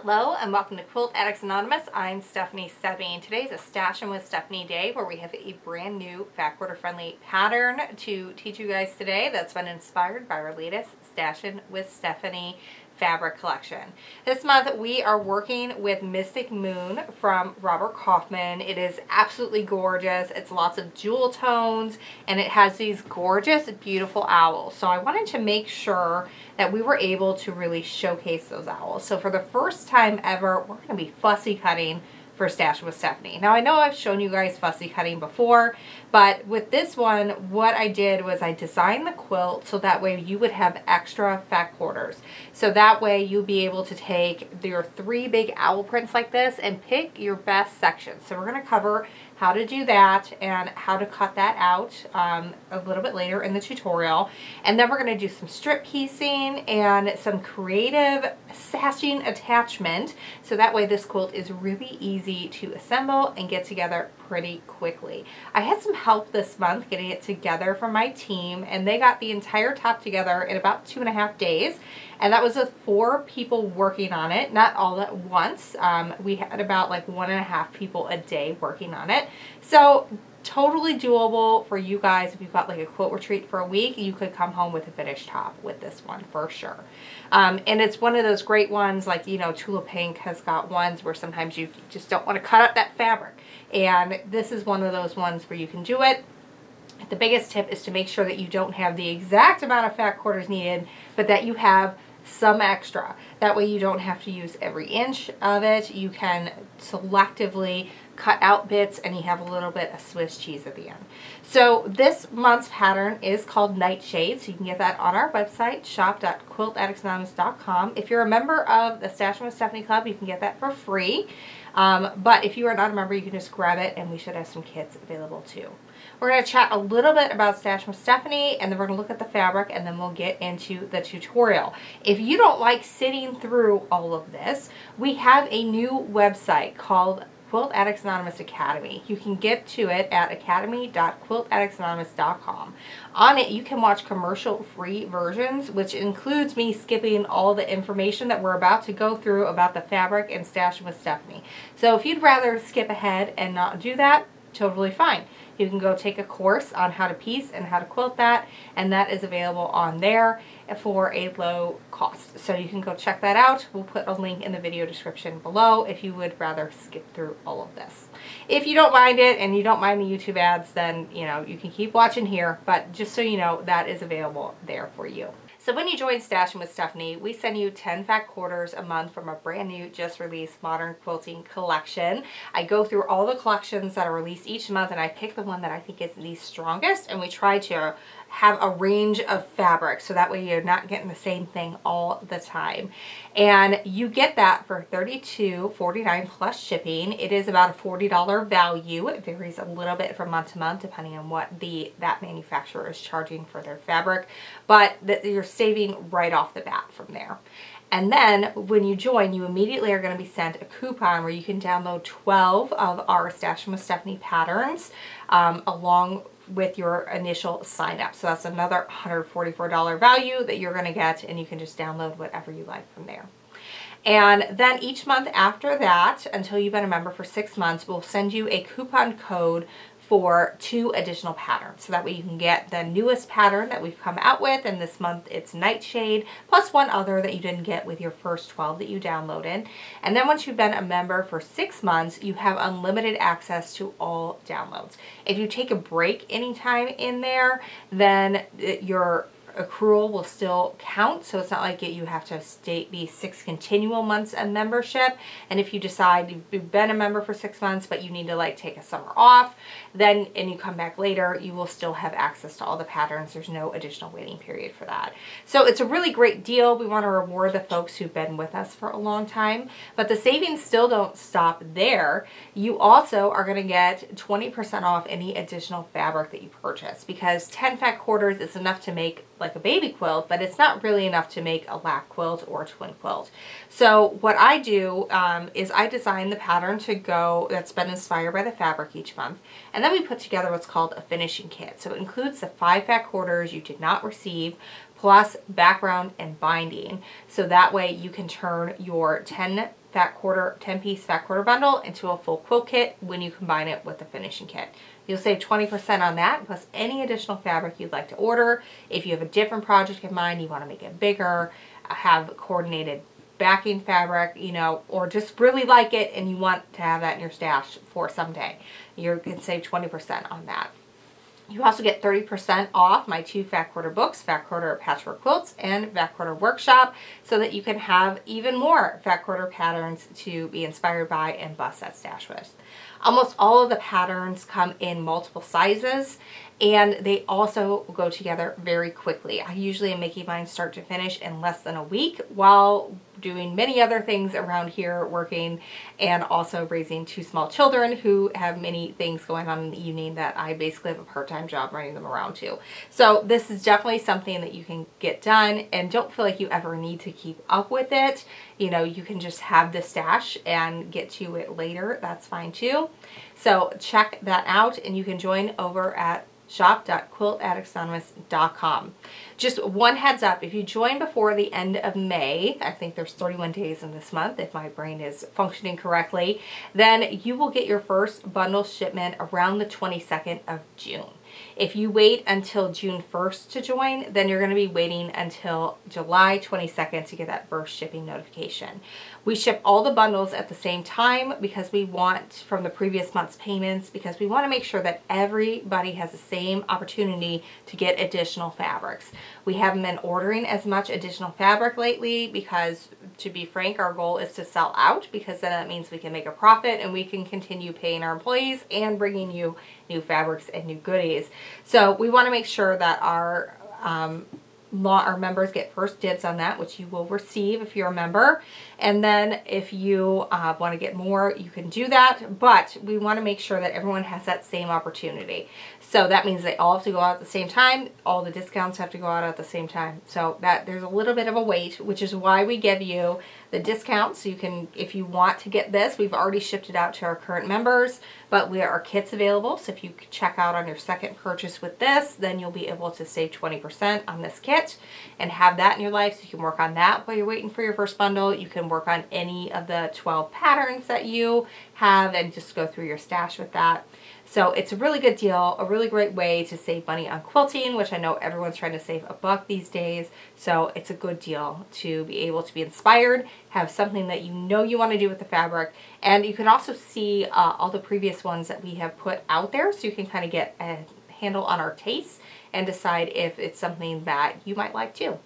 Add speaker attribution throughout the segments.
Speaker 1: Hello and welcome to Quilt Addicts Anonymous. I'm Stephanie Soebbing. Today's a Stashin' with Stephanie day where we have a brand new fat quarter friendly pattern to teach you guys today that's been inspired by our latest Stashin' with Stephanie fabric collection. This month we are working with Mystic Moon from Robert Kaufman. It is absolutely gorgeous. It's lots of jewel tones and it has these gorgeous, beautiful owls. So I wanted to make sure that we were able to really showcase those owls. So for the first time ever, we're going to be fussy cutting for Stashin' with Stephanie. Now I know I've shown you guys fussy cutting before, but with this one, what I did was I designed the quilt so that way you would have extra fat quarters. So that way you'll be able to take your 3 big owl prints like this and pick your best sections. So we're going to cover how to do that and how to cut that out a little bit later in the tutorial. And then we're going to do some strip piecing and some creative sashing attachment. So that way this quilt is really easy to assemble and get together pretty quickly. I had some help this month getting it together from my team, and they got the entire top together in about 2.5 days. And that was with 4 people working on it, not all at once. We had about like 1.5 people a day working on it. So totally doable for you guys. If you've got like a quilt retreat for a week, you could come home with a finished top with this one for sure. And it's one of those great ones, like, you know, Tula Pink has got ones where sometimes you just don't want to cut up that fabric. And this is one of those ones where you can do it. The biggest tip is to make sure that you don't have the exact amount of fat quarters needed, but that you have some extra. That way you don't have to use every inch of it. You can selectively cut out bits and you have a little bit of Swiss cheese at the end. So this month's pattern is called Nightshade. So you can get that on our website, shop.quiltaddictsanonymous.com. If you're a member of the Stashin' with Stephanie Club, you can get that for free. But if you are not a member, you can just grab it and we should have some kits available too. We're going to chat a little bit about Stashin' with Stephanie, and then we're going to look at the fabric, and then we'll get into the tutorial. If you don't like sitting through all of this, we have a new website called Quilt Addicts Anonymous Academy. You can get to it at academy.quiltaddictsanonymous.com. On it, you can watch commercial-free versions, which includes me skipping all the information that we're about to go through about the fabric and Stashin' with Stephanie. So if you'd rather skip ahead and not do that, totally fine. You can go take a course on how to piece and how to quilt that, and that is available on there for a low cost. So you can go check that out. We'll put a link in the video description below if you would rather skip through all of this. If you don't mind it and you don't mind the YouTube ads, then you know you can keep watching here, but just so you know, that is available there for you. So when you join Stashin' with Stephanie, we send you 10 fat quarters a month from a brand new, just released modern quilting collection. I go through all the collections that are released each month and I pick the one that I think is the strongest, and we try to have a range of fabric so that way you're not getting the same thing all the time. And you get that for $32.49 plus shipping. It is about a $40 value. It varies a little bit from month to month depending on what that manufacturer is charging for their fabric, but you're saving right off the bat from there. And then when you join, you immediately are going to be sent a coupon where you can download 12 of our Stashin' with Stephanie patterns along with your initial sign up. So that's another $144 value that you're going to get, and you can just download whatever you like from there. And then each month after that, until you've been a member for 6 months, we'll send you a coupon code for 2 additional patterns. So that way you can get the newest pattern that we've come out with, and this month it's Nightshade, plus 1 other that you didn't get with your first 12 that you downloaded. And then once you've been a member for 6 months, you have unlimited access to all downloads. If you take a break anytime in there, then your accrual will still count, so it's not like you have to be 6 continual months of membership. And if you decide you've been a member for 6 months but you need to like take a summer off, then and you come back later, you will still have access to all the patterns. There's no additional waiting period for that. So it's a really great deal. We want to reward the folks who've been with us for a long time, but the savings still don't stop there. You also are going to get 20% off any additional fabric that you purchase, because 10 fat quarters is enough to make like a baby quilt, but it's not really enough to make a lap quilt or a twin quilt. So what I do is I design the pattern to go that's been inspired by the fabric each month, and then we put together what's called a finishing kit. So it includes the 5 fat quarters you did not receive, plus background and binding. So that way you can turn your 10 piece fat quarter bundle into a full quilt kit when you combine it with the finishing kit. You'll save 20% on that, plus any additional fabric you'd like to order. If you have a different project in mind, you want to make it bigger, have coordinated backing fabric, you know, or just really like it and you want to have that in your stash for someday, you can save 20% on that. You also get 30% off my 2 fat quarter books, Fat Quarter Patchwork Quilts and Fat Quarter Workshop, so that you can have even more fat quarter patterns to be inspired by and bust that stash with. Almost all of the patterns come in multiple sizes, and they also go together very quickly. I usually am making mine start to finish in less than a week while doing many other things around here, working and also raising 2 small children who have many things going on in the evening that I basically have a part-time job running them around to. So this is definitely something that you can get done, and don't feel like you ever need to keep up with it. You know, you can just have the stash and get to it later. That's fine too. So check that out, and you can join over at shop.quiltaddictsanonymous.com. Just one heads up, if you join before the end of May, I think there's 31 days in this month if my brain is functioning correctly, then you will get your first bundle shipment around the 22nd of June. If you wait until June 1st to join, then you're going to be waiting until July 22nd to get that first shipping notification. We ship all the bundles at the same time because we want, from the previous month's payments, because we want to make sure that everybody has the same opportunity to get additional fabrics. We haven't been ordering as much additional fabric lately because, to be frank, our goal is to sell out, because then that means we can make a profit and we can continue paying our employees and bringing you new fabrics and new goodies. So we want to make sure that our members get first dibs on that, which you will receive if you're a member. And then if you want to get more, you can do that. But we want to make sure that everyone has that same opportunity. So that means they all have to go out at the same time. All the discounts have to go out at the same time. So that there's a little bit of a wait, which is why we give you the discount. So you can, if you want to get this, we've already shipped it out to our current members, but we are kits available. So if you check out on your second purchase with this, then you'll be able to save 20% on this kit and have that in your life. So you can work on that while you're waiting for your first bundle. You can work on any of the 12 patterns that you have and just go through your stash with that. So it's a really good deal, a really great way to save money on quilting, which I know everyone's trying to save a buck these days. So it's a good deal to be able to be inspired, have something that you know you want to do with the fabric. And you can also see all the previous ones that we have put out there, so you can kind of get a handle on our tastes and decide if it's something that you might like too.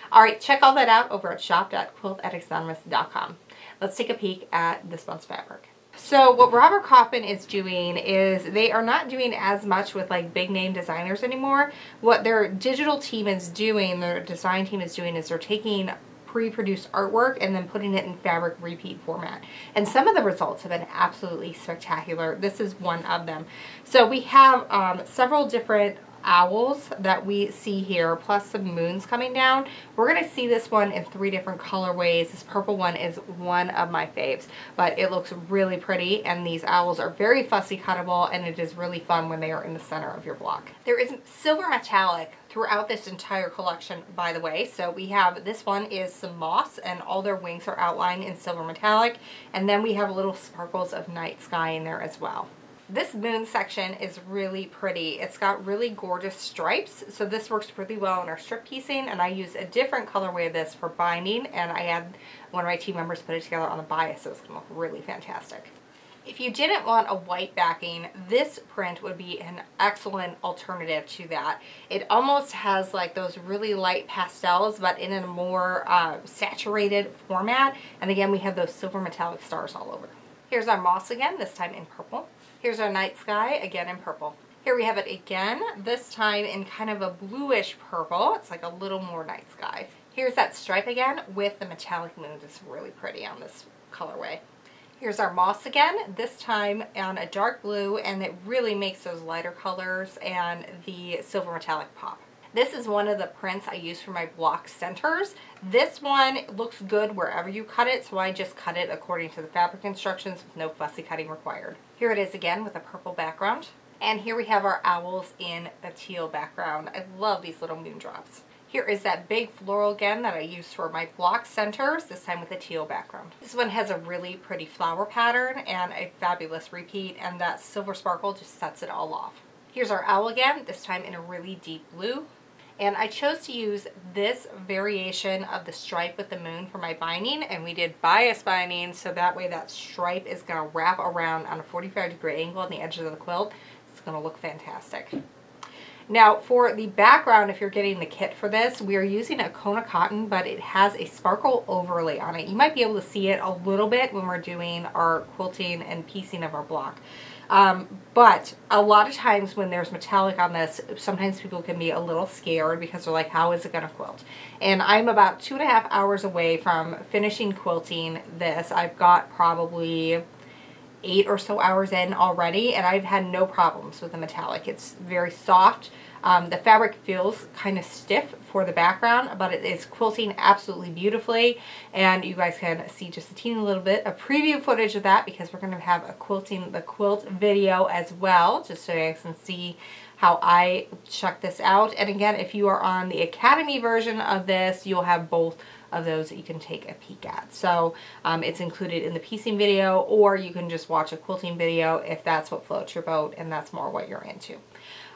Speaker 1: All right, check all that out over at shop.quiltaddictsanonymous.com. Let's take a peek at this month's fabric. So what Robert Kaufman is doing is they are not doing as much with like big name designers anymore. What their digital team is doing, their design team is doing, is they're taking pre-produced artwork and then putting it in fabric repeat format. And some of the results have been absolutely spectacular. This is one of them. So we have several different owls that we see here, plus some moons coming down. We're going to see this one in 3 different colorways. This purple one is one of my faves, but it looks really pretty, and these owls are very fussy cuttable, and it is really fun when they are in the center of your block. There is silver metallic throughout this entire collection, by the way. So we have, this one is some moss, and all their wings are outlined in silver metallic, and then we have little sparkles of night sky in there as well. This moon section is really pretty. It's got really gorgeous stripes, so this works really well in our strip piecing, and I use a different colorway of this for binding, and I had one of my team members put it together on the bias, so it's going to look really fantastic. If you didn't want a white backing, this print would be an excellent alternative to that. It almost has like those really light pastels, but in a more saturated format, and again we have those silver metallic stars all over. Here's our moss again, this time in purple. Here's our night sky, again in purple. Here we have it again, this time in kind of a bluish purple. It's like a little more night sky. Here's that stripe again with the metallic moons. It's really pretty on this colorway. Here's our moss again, this time on a dark blue, and it really makes those lighter colors and the silver metallic pop. This is one of the prints I use for my block centers. This one looks good wherever you cut it, so I just cut it according to the fabric instructions with no fussy cutting required. Here it is again with a purple background. And here we have our owls in a teal background. I love these little moon drops. Here Here is that big floral again that I used for my block centers, this time with a teal background. This one has a really pretty flower pattern and a fabulous repeat, and that silver sparkle just sets it all off. Here's our owl again, this time in a really deep blue. And I chose to use this variation of the stripe with the moon for my binding, and we did bias binding, so that way that stripe is going to wrap around on a 45-degree angle on the edges of the quilt. It's going to look fantastic. Now for the background, if you're getting the kit for this, we are using a Kona cotton, but it has a sparkle overlay on it. You might be able to see it a little bit when we're doing our quilting and piecing of our block. But a lot of times when there's metallic on this, sometimes people can be a little scared because they're like, how is it going to quilt? And I'm about 2.5 hours away from finishing quilting this. I've got probably 8 or so hours in already, and I've had no problems with the metallic. It's very soft. The fabric feels kind of stiff for the background, but it is quilting absolutely beautifully, and you guys can see just a teeny little bit of preview footage of that because we're going to have a quilting the quilt video as well, just so you guys can see how I check this out. And again, if you are on the Academy version of this, you'll have both of those that you can take a peek at. So it's included in the piecing video, or you can just watch a quilting video if that's what floats your boat and that's more what you're into.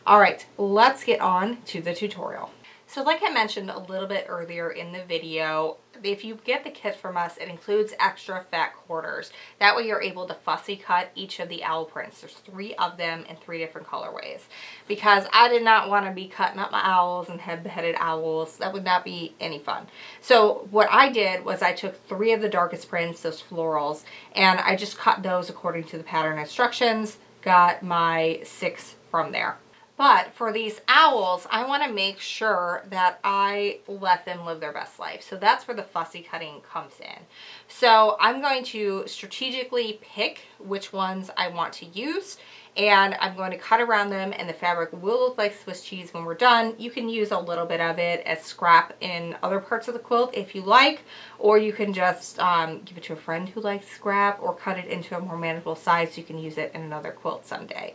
Speaker 1: All right, let's get on to the tutorial. So like I mentioned a little bit earlier in the video, if you get the kit from us, it includes extra fat quarters. That way you're able to fussy cut each of the owl prints. There's 3 of them in 3 different colorways. Because I did not want to be cutting up my owls and head-beheaded owls. That would not be any fun. So what I did was I took 3 of the darkest prints, those florals, and I just cut those according to the pattern instructions, got my 6 from there. But for these owls, I want to make sure that I let them live their best life. So that's where the fussy cutting comes in. So I'm going to strategically pick which ones I want to use, and I'm going to cut around them, and the fabric will look like Swiss cheese when we're done. You can use a little bit of it as scrap in other parts of the quilt if you like, or you can just give it to a friend who likes scrap, or cut it into a more manageable size so you can use it in another quilt someday.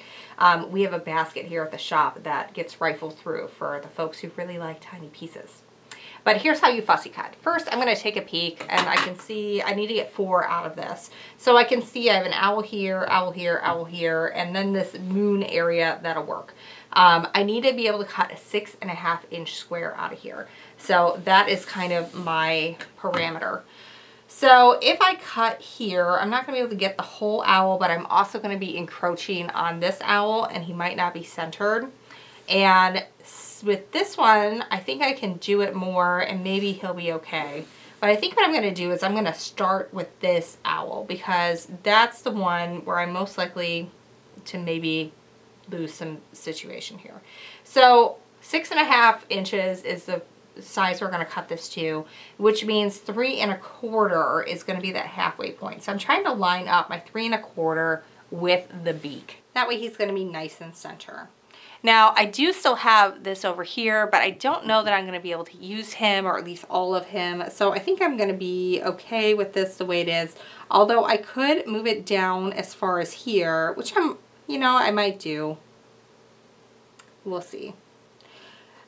Speaker 1: We have a basket here at the shop that gets rifled through for the folks who really like tiny pieces. But here's how you fussy cut. First, I'm going to take a peek, and I can see I need to get 4 out of this. So I can see I have an owl here, owl here, owl here, and then this moon area that'll work. I need to be able to cut a 6.5 inch square out of here. So that is kind of my parameter. So if I cut here, I'm not going to be able to get the whole owl, but I'm also going to be encroaching on this owl, and he might not be centered. And with this one, I think I can do it more, and maybe he'll be okay. But I think what I'm going to do is I'm going to start with this owl, because that's the one where I'm most likely to maybe lose some situation here. So 6.5 inches is the size we're going to cut this to, which means 3.25 is going to be that halfway point. So I'm trying to line up my 3.25 with the beak. That way he's going to be nice and center. Now, I do still have this over here, but I don't know that I'm going to be able to use him, or at least all of him. So I think I'm going to be okay with this the way it is. Although I could move it down as far as here, which I might do. We'll see.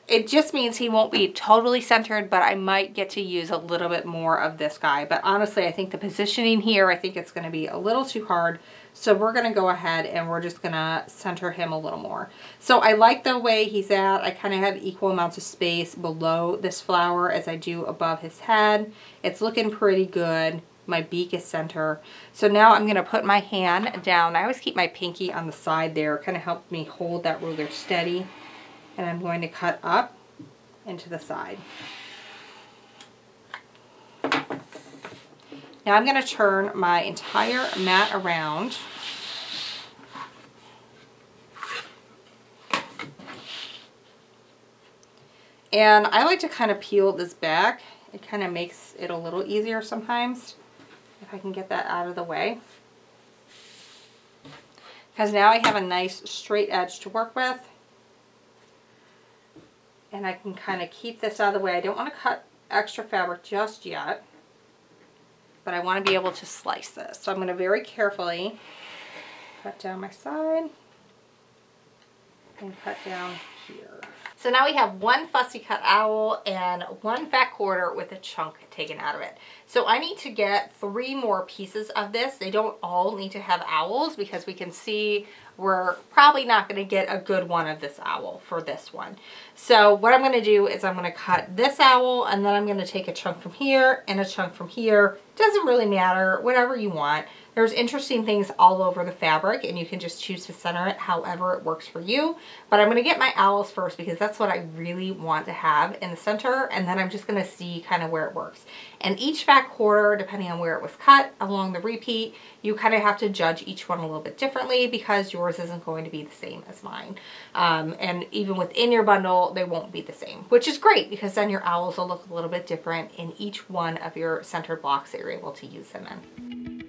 Speaker 1: It just means he won't be totally centered, but I might get to use a little bit more of this guy. But honestly, I think the positioning here, I think it's going to be a little too hard. So we're going to go ahead and we're just going to center him a little more. So I like the way he's at. I kind of have equal amounts of space below this flower as I do above his head. It's looking pretty good. My beak is center. So now I'm going to put my hand down. I always keep my pinky on the side there. It kind of helps me hold that ruler steady. And I'm going to cut up into the side. Now I'm going to turn my entire mat around. And I like to kind of peel this back. It kind of makes it a little easier sometimes, if I can get that out of the way. Because now I have a nice straight edge to work with. And I can kind of keep this out of the way. I don't want to cut extra fabric just yet, but I want to be able to slice this. So I'm going to very carefully cut down my side and cut down here. So now we have one fussy cut owl and one fat quarter with a chunk taken out of it. So I need to get 3 more pieces of this. They don't all need to have owls because we can see we're probably not going to get a good one of this owl for this one. So what I'm going to do is I'm going to cut this owl, and then I'm going to take a chunk from here and a chunk from here. Doesn't really matter, whatever you want. There's interesting things all over the fabric, and you can just choose to center it however it works for you. But I'm going to get my owls first because that's what I really want to have in the center, and then I'm just going to see kind of where it works. And each fat quarter, depending on where it was cut along the repeat, you kind of have to judge each one a little bit differently because yours isn't going to be the same as mine. And even within your bundle, they won't be the same, which is great because then your owls will look a little bit different in each one of your centered blocks that you're able to use them in.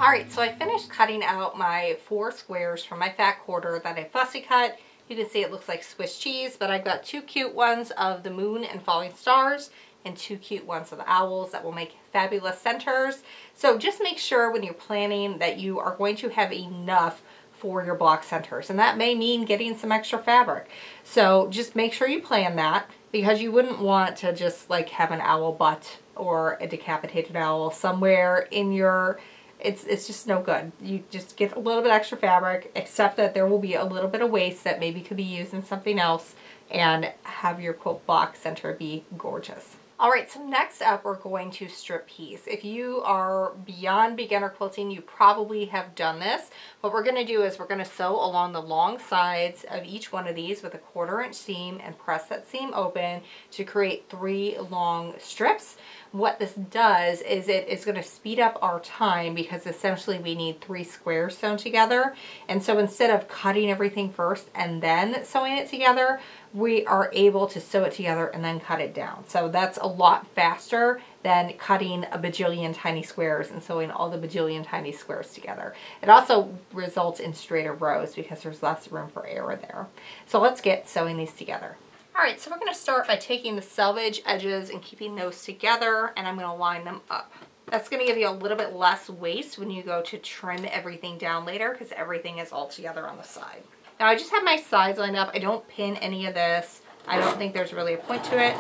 Speaker 1: Alright, so I finished cutting out my 4 squares from my fat quarter that I fussy cut. You can see it looks like Swiss cheese, but I've got 2 cute ones of the moon and falling stars and 2 cute ones of the owls that will make fabulous centers. So just make sure when you're planning that you are going to have enough for your block centers, and that may mean getting some extra fabric. So just make sure you plan that, because you wouldn't want to just like have an owl butt or a decapitated owl somewhere in your... It's just no good. You just get a little bit extra fabric, except that there will be a little bit of waste that maybe could be used in something else, and have your quilt block center be gorgeous. Alright, so next up we're going to strip piece. If you are beyond beginner quilting, you probably have done this. What we're going to do is we're going to sew along the long sides of each one of these with a 1/4 inch seam and press that seam open to create 3 long strips. What this does is it is going to speed up our time because essentially we need 3 squares sewn together. And so instead of cutting everything first and then sewing it together, we are able to sew it together and then cut it down. So that's a lot faster than cutting a bajillion tiny squares and sewing all the bajillion tiny squares together. It also results in straighter rows because there's less room for error there. So let's get sewing these together. Alright, so we're going to start by taking the selvage edges and keeping those together, and I'm going to line them up. That's going to give you a little bit less waste when you go to trim everything down later because everything is all together on the side. Now I just have my sides lined up. I don't pin any of this. I don't think there's really a point to it,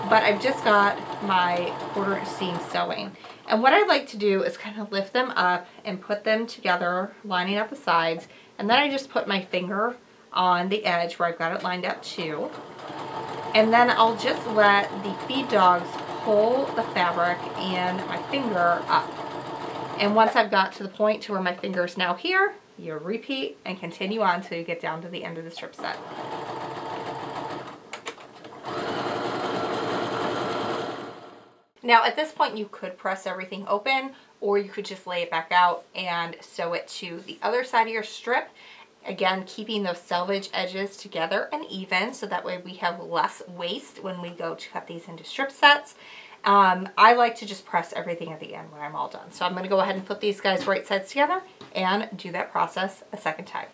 Speaker 1: but I've just got my 1/4 inch seam sewing. And what I like to do is kind of lift them up and put them together, lining up the sides, and then I just put my finger on the edge where I've got it lined up too. And then I'll just let the feed dogs pull the fabric and my finger up. And once I've got to the point to where my finger is now here, you repeat and continue on until you get down to the end of the strip set. Now at this point you could press everything open, or you could just lay it back out and sew it to the other side of your strip. Again, keeping those selvage edges together and even, so that way we have less waste when we go to cut these into strip sets. I like to just press everything at the end when I'm all done. So I'm going to go ahead and flip these guys right sides together and do that process a second time.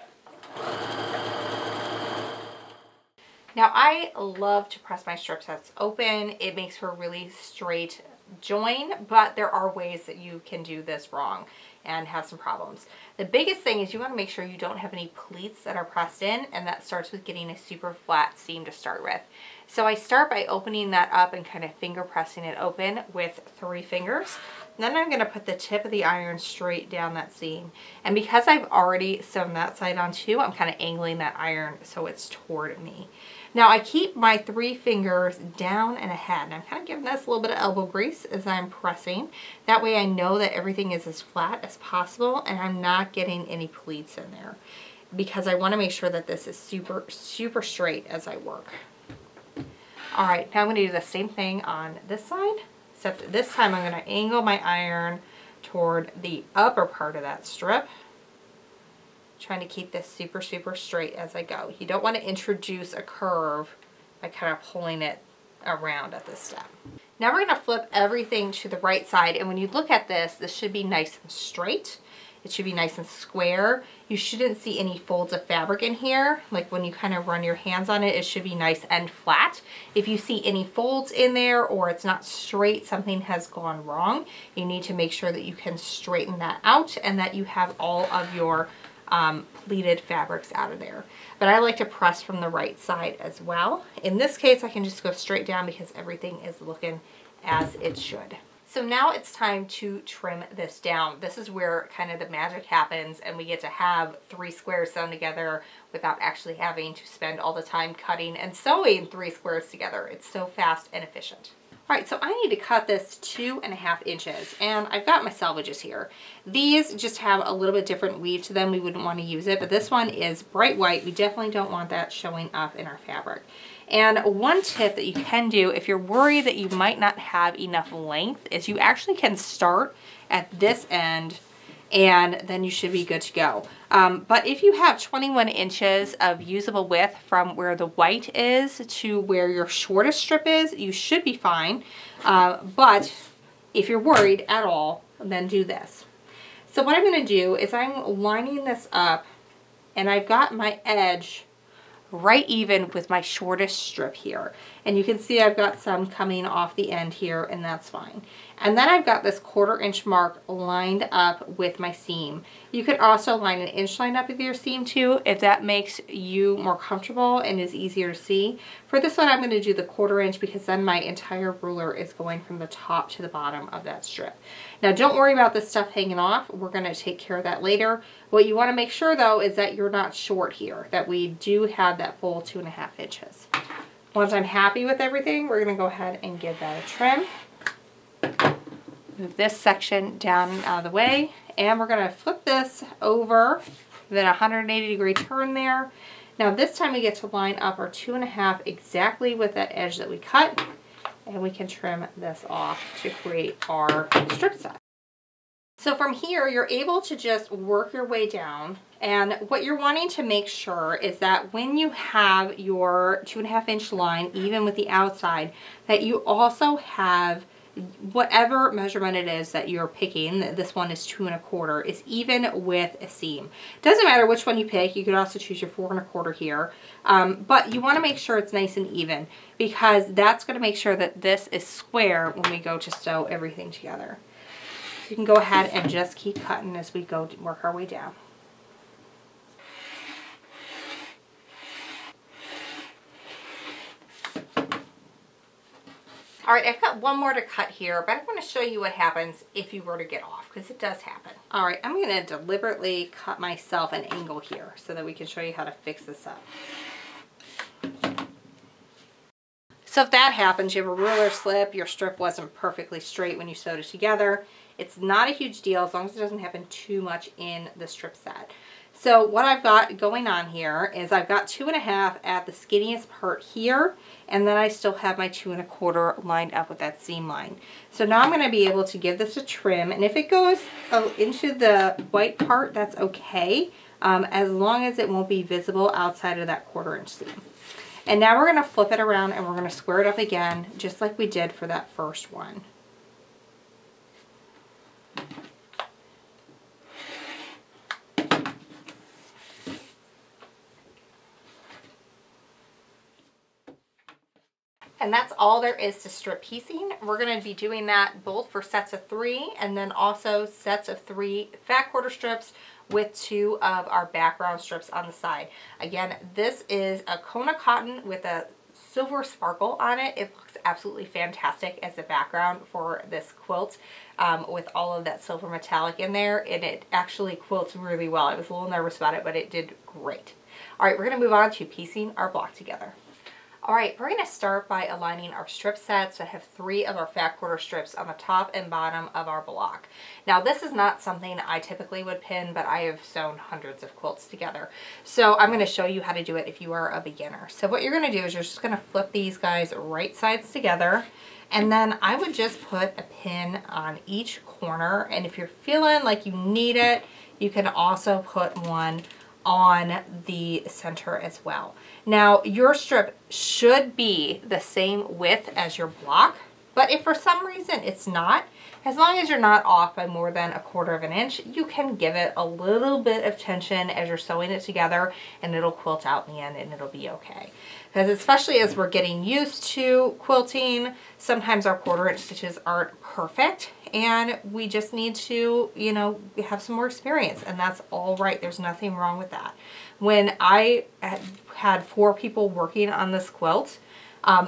Speaker 1: Now I love to press my strip sets open. It makes for a really straight join, but there are ways that you can do this wrong and have some problems. The biggest thing is you want to make sure you don't have any pleats that are pressed in, and that starts with getting a super flat seam to start with. So I start by opening that up and kind of finger pressing it open with 3 fingers. And then I'm going to put the tip of the iron straight down that seam. And because I've already sewn that side on too, I'm kind of angling that iron so it's toward me. Now I keep my 3 fingers down and ahead, and I'm kind of giving this a little bit of elbow grease as I'm pressing. That way I know that everything is as flat as possible and I'm not getting any pleats in there, because I want to make sure that this is super, super straight as I work. Alright, now I'm going to do the same thing on this side, except this time I'm going to angle my iron toward the upper part of that strip, trying to keep this super, super straight as I go. You don't want to introduce a curve by kind of pulling it around at this step. Now we're going to flip everything to the right side, and when you look at this, this should be nice and straight. It should be nice and square. You shouldn't see any folds of fabric in here. Like when you kind of run your hands on it, it should be nice and flat. If you see any folds in there or it's not straight, something has gone wrong. You need to make sure that you can straighten that out and that you have all of your pleated fabrics out of there. But I like to press from the right side as well. In this case, I can just go straight down because everything is looking as it should. So now it's time to trim this down. This is where kind of the magic happens, and we get to have 3 squares sewn together without actually having to spend all the time cutting and sewing 3 squares together. It's so fast and efficient. All right, so I need to cut this 2.5 inches, and I've got my selvages here. These just have a little bit different weave to them. We wouldn't want to use it, but this one is bright white. We definitely don't want that showing up in our fabric. And one tip that you can do if you're worried that you might not have enough length is you actually can start at this end and then you should be good to go. But if you have 21 inches of usable width from where the white is to where your shortest strip is, you should be fine. But if you're worried at all, then do this. So what I'm going to do is I'm lining this up, and I've got my edge right even with my shortest strip here. And you can see I've got some coming off the end here, and that's fine. And then I've got this 1/4 inch mark lined up with my seam. You could also line an inch line up with your seam too, if that makes you more comfortable and is easier to see. For this one, I'm going to do the 1/4 inch because then my entire ruler is going from the top to the bottom of that strip. Now don't worry about this stuff hanging off. We're going to take care of that later. What you want to make sure though is that you're not short here, that we do have that full 2.5 inches. Once I'm happy with everything, we're going to go ahead and give that a trim. Move this section down and out of the way, and we're going to flip this over, then a 180-degree turn there. Now this time we get to line up our 2.5 exactly with that edge that we cut, and we can trim this off to create our strip set. So from here, you're able to just work your way down, and what you're wanting to make sure is that when you have your 2.5 inch line, even with the outside, that you also have whatever measurement it is that you're picking. This one is 2 1/4, is even with a seam. Doesn't matter which one you pick. You could also choose your 4 1/4 here, but you want to make sure it's nice and even, because that's going to make sure that this is square when we go to sew everything together. You can go ahead and just keep cutting as we go to work our way down. All right, I've got one more to cut here, but I want to show you what happens if you were to get off, because it does happen. All right, I'm going to deliberately cut myself an angle here so that we can show you how to fix this up. So if that happens, you have a ruler slip, your strip wasn't perfectly straight when you sewed it together, it's not a huge deal as long as it doesn't happen too much in the strip set. So what I've got going on here is I've got 2.5 at the skinniest part here, and then I still have my 2 1/4 lined up with that seam line. So now I'm going to be able to give this a trim, and if it goes into the white part, that's okay, as long as it won't be visible outside of that 1/4 inch seam. And now we're going to flip it around and we're going to square it up again, just like we did for that first one. And that's all there is to strip piecing. We're going to be doing that both for sets of 3 and then also sets of 3 fat quarter strips with 2 of our background strips on the side. Again, this is a Kona cotton with a silver sparkle on it. It looks absolutely fantastic as a background for this quilt with all of that silver metallic in there, and it actually quilts really well. I was a little nervous about it, but it did great. All right, we're going to move on to piecing our block together. All right, we're going to start by aligning our strip sets. I have 3 of our fat quarter strips on the top and bottom of our block. Now this is not something I typically would pin, but I have sewn hundreds of quilts together. So I'm going to show you how to do it if you are a beginner. So what you're going to do is you're just going to flip these guys right sides together, and then I would just put a pin on each corner, and if you're feeling like you need it, you can also put one on the center as well. Now your strip should be the same width as your block, But if for some reason it's not, as long as you're not off by more than 1/4 of an inch, you can give it a little bit of tension as you're sewing it together, and it'll quilt out in the end and it'll be okay. Because especially as we're getting used to quilting, sometimes our 1/4 inch stitches aren't perfect, and we just need to, you know, have some more experience, and that's all right. There's nothing wrong with that. When I had 4 people working on this quilt,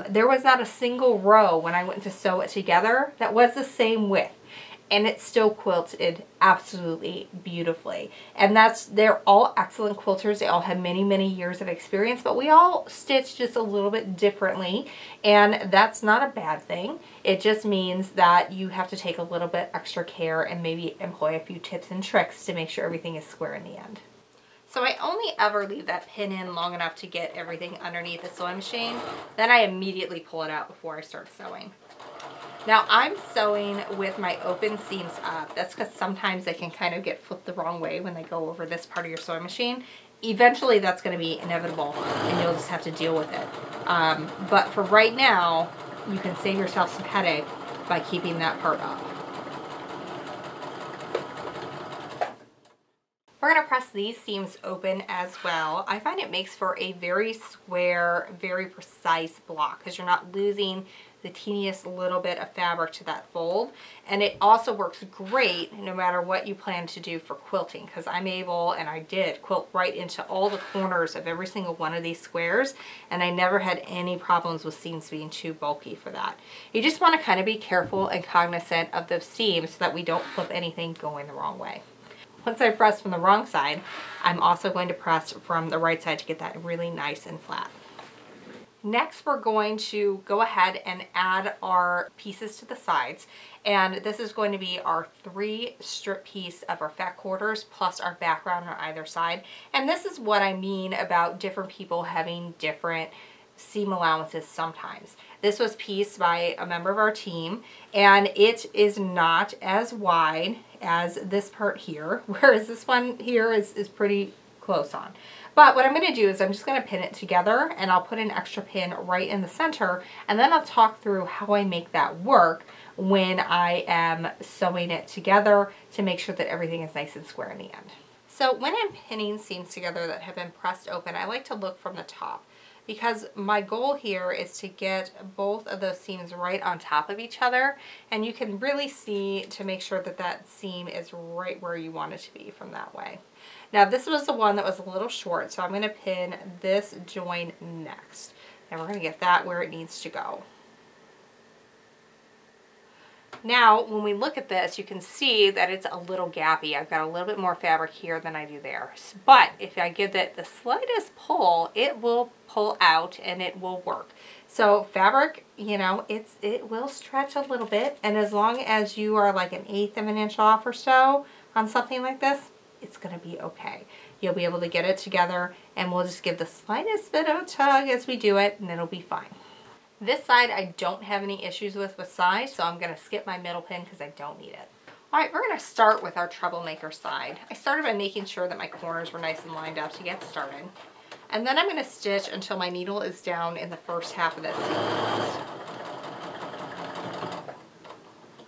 Speaker 1: there was not a single row when I went to sew it together that was the same width, and it still quilted absolutely beautifully. And they're all excellent quilters. They all have many, many years of experience, but we all stitch just a little bit differently, and that's not a bad thing. It just means that you have to take a little bit extra care and maybe employ a few tips and tricks to make sure everything is square in the end. So I only ever leave that pin in long enough to get everything underneath the sewing machine. Then I immediately pull it out before I start sewing. Now I'm sewing with my open seams up. That's because sometimes they can kind of get flipped the wrong way when they go over this part of your sewing machine. Eventually that's going to be inevitable and you'll just have to deal with it. But for right now, you can save yourself some headache by keeping that part up. We're going to press these seams open as well. I find it makes for a very square, very precise block because you're not losing the teeniest little bit of fabric to that fold. And it also works great no matter what you plan to do for quilting, because I'm able, and I did, quilt right into all the corners of every single one of these squares, and I never had any problems with seams being too bulky for that. You just want to kind of be careful and cognizant of those seams so that we don't flip anything going the wrong way. Once I press from the wrong side, I'm also going to press from the right side to get that really nice and flat. Next, we're going to go ahead and add our pieces to the sides. And this is going to be our 3 strip piece of our fat quarters plus our background on either side. And this is what I mean about different people having different seam allowances sometimes. This was pieced by a member of our team, and it is not as wide as this part here, whereas this one here is pretty close on. But what I'm going to do is I'm just going to pin it together, and I'll put an extra pin right in the center, and then I'll talk through how I make that work when I am sewing it together to make sure that everything is nice and square in the end. So when I'm pinning seams together that have been pressed open, I like to look from the top, because my goal here is to get both of those seams right on top of each other, and you can really see to make sure that that seam is right where you want it to be from that way. Now this was the one that was a little short, so I'm going to pin this join next, and we're going to get that where it needs to go. Now, when we look at this, you can see that it's a little gappy. I've got a little bit more fabric here than I do there. But if I give it the slightest pull, it will pull out and it will work. So fabric, you know, it will stretch a little bit. And as long as you are like 1/8 of an inch off or so on something like this, it's going to be okay. You'll be able to get it together, and we'll just give the slightest bit of a tug as we do it, and it'll be fine. This side I don't have any issues with size, so I'm going to skip my middle pin because I don't need it. Alright, we're going to start with our troublemaker side. I started by making sure that my corners were nice and lined up to get started. And then I'm going to stitch until my needle is down in the first half of this sequence.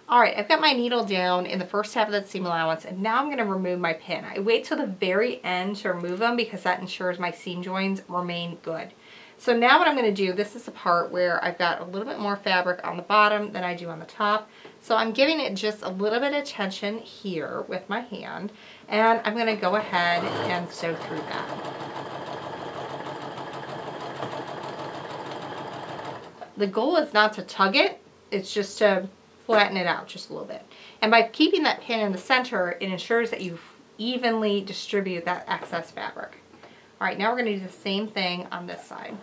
Speaker 1: Alright, I've got my needle down in the first half of that seam allowance, and now I'm going to remove my pin. I wait till the very end to remove them because that ensures my seam joins remain good. So now what I'm going to do, this is the part where I've got a little bit more fabric on the bottom than I do on the top. So I'm giving it just a little bit of tension here with my hand, and I'm going to go ahead and sew through that. The goal is not to tug it, it's just to flatten it out just a little bit. And by keeping that pin in the center, it ensures that you evenly distribute that excess fabric. Alright, now we're going to do the same thing on this side.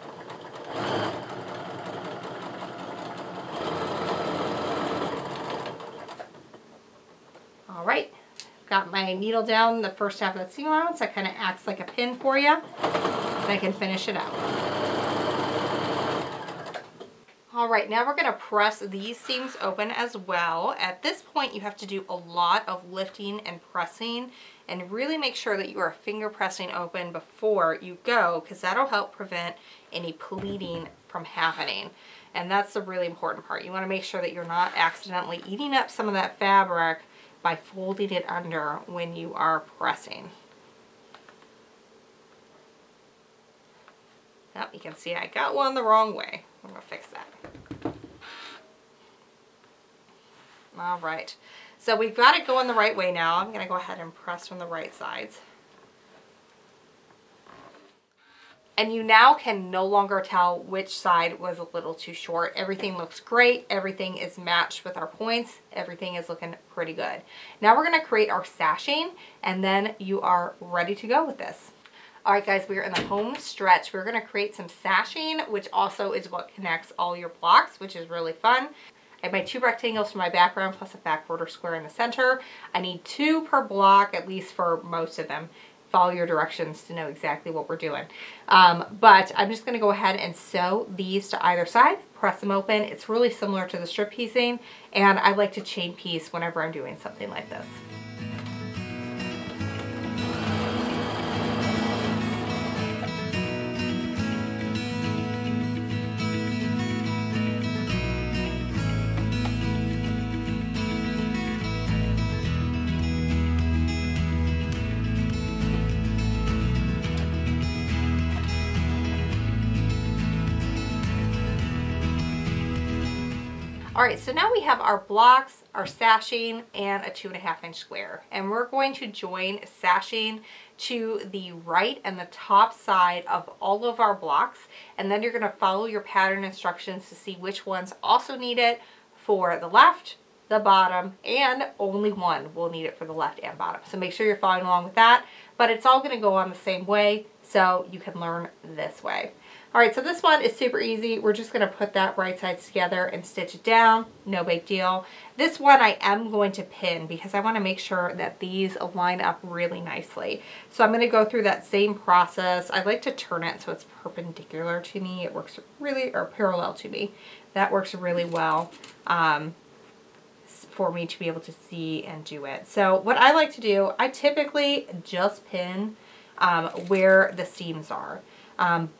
Speaker 1: Alright, got my needle down the first half of that seam allowance. That kind of acts like a pin for you, and I can finish it out. Alright, now we're going to press these seams open as well. At this point, you have to do a lot of lifting and pressing, and really make sure that you are finger pressing open before you go, because that'll help prevent any pleating from happening. And that's the really important part. You want to make sure that you're not accidentally eating up some of that fabric by folding it under when you are pressing. Oh, you can see I got one the wrong way. I'm going to fix that. All right. So we've got it going the right way now. I'm going to go ahead and press from the right sides. And you now can no longer tell which side was a little too short. Everything looks great. Everything is matched with our points. Everything is looking pretty good. Now we're going to create our sashing, and then you are ready to go with this. All right, guys, we're in the home stretch. We're going to create some sashing, which also is what connects all your blocks, which is really fun. I have my 2 rectangles for my background plus a back border square in the center. I need 2 per block, at least for most of them. Follow your directions to know exactly what we're doing. But I'm just going to go ahead and sew these to either side, press them open. It's really similar to the strip piecing, and I like to chain piece whenever I'm doing something like this. All right, so now we have our blocks, our sashing, and a 2.5 inch square. And we're going to join sashing to the right and the top side of all of our blocks. And then you're going to follow your pattern instructions to see which ones also need it for the left, the bottom, and only one will need it for the left and bottom. So make sure you're following along with that. But it's all going to go on the same way, so you can learn this way. All right, so this one is super easy. We're just going to put that right sides together and stitch it down. No big deal. This one I am going to pin because I want to make sure that these line up really nicely. So I'm going to go through that same process. I like to turn it so it's perpendicular to me. It works really, or parallel to me. That works really well for me to be able to see and do it. So what I like to do, I typically just pin where the seams are.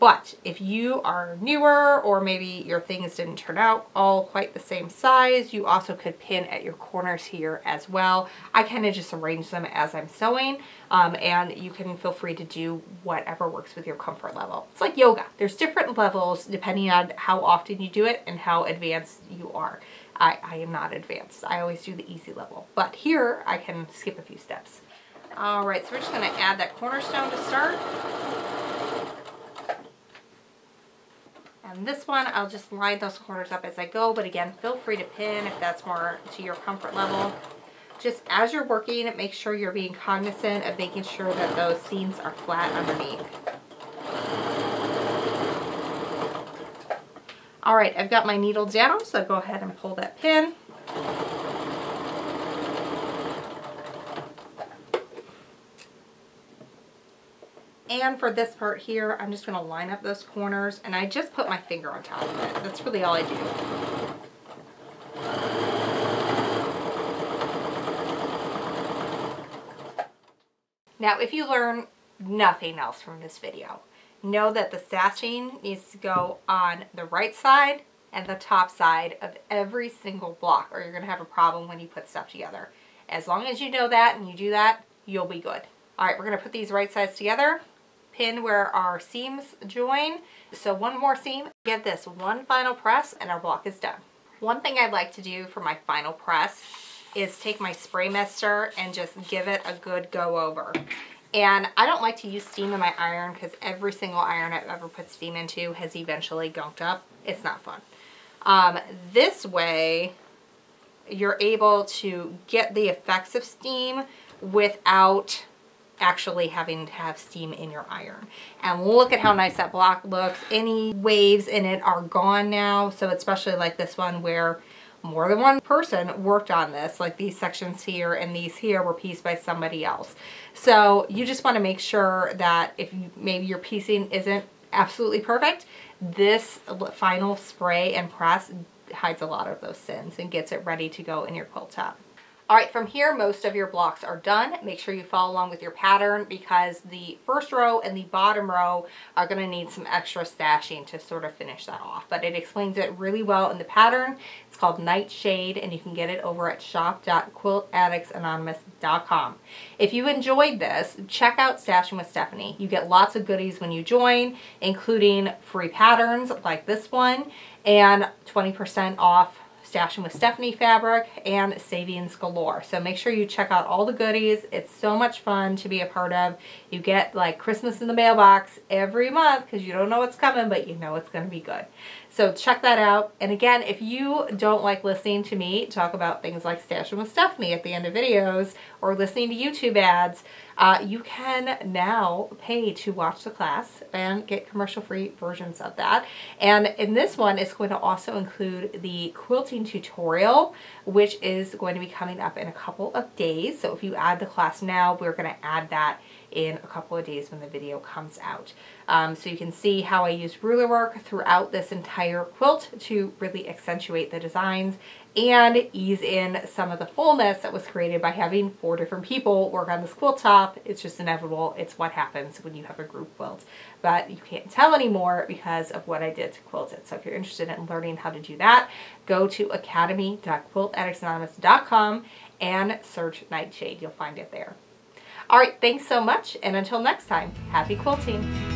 Speaker 1: But if you are newer, or maybe your things didn't turn out all quite the same size, you also could pin at your corners here as well. I kind of just arrange them as I'm sewing, and you can feel free to do whatever works with your comfort level. It's like yoga. There's different levels depending on how often you do it and how advanced you are. I am not advanced. I always do the easy level, but here I can skip a few steps. All right, so we're just going to add that cornerstone to start. And this one, I'll just line those corners up as I go, but again, feel free to pin if that's more to your comfort level. Just as you're working, make sure you're being cognizant of making sure that those seams are flat underneath. All right, I've got my needle down, so I'll go ahead and pull that pin. And for this part here, I'm just going to line up those corners, and I just put my finger on top of it. That's really all I do. Now, if you learn nothing else from this video, know that the sashing needs to go on the right side and the top side of every single block, or you're going to have a problem when you put stuff together. As long as you know that and you do that, you'll be good. All right, we're going to put these right sides together. Pin where our seams join. So one more seam, give this one final press, and our block is done. One thing I'd like to do for my final press is take my spray mister and just give it a good go over. And I don't like to use steam in my iron because every single iron I've ever put steam into has eventually gunked up. It's not fun. This way you're able to get the effects of steam without actually having to have steam in your iron. And look at how nice that block looks. Any waves in it are gone now. So especially like this one where more than one person worked on this, like these sections here and these here were pieced by somebody else. So you just want to make sure that if maybe your piecing isn't absolutely perfect, this final spray and press hides a lot of those sins and gets it ready to go in your quilt top. All right, from here, most of your blocks are done. Make sure you follow along with your pattern because the first row and the bottom row are going to need some extra stashing to sort of finish that off. But it explains it really well in the pattern. It's called Nightshade, and you can get it over at shop.quiltaddictsanonymous.com. If you enjoyed this, check out Stashing with Stephanie. You get lots of goodies when you join, including free patterns like this one and 20% off Stashing with Stephanie fabric and savings galore. So make sure you check out all the goodies. It's so much fun to be a part of. You get like Christmas in the mailbox every month because you don't know what's coming, but you know it's going to be good. So check that out. And again, if you don't like listening to me talk about things like Stashing with Stephanie at the end of videos or listening to YouTube ads, you can now pay to watch the class and get commercial-free versions of that. And in this one, it's going to also include the quilting tutorial, which is going to be coming up in a couple of days. So if you add the class now, we're going to add that in a couple of days when the video comes out. So you can see how I use ruler work throughout this entire quilt to really accentuate the designs and ease in some of the fullness that was created by having 4 different people work on this quilt top. It's just inevitable. It's what happens when you have a group quilt. But you can't tell anymore because of what I did to quilt it. So if you're interested in learning how to do that, go to academy.quiltaddictsanonymous.com and search Nightshade. You'll find it there. All right, thanks so much, and until next time, happy quilting.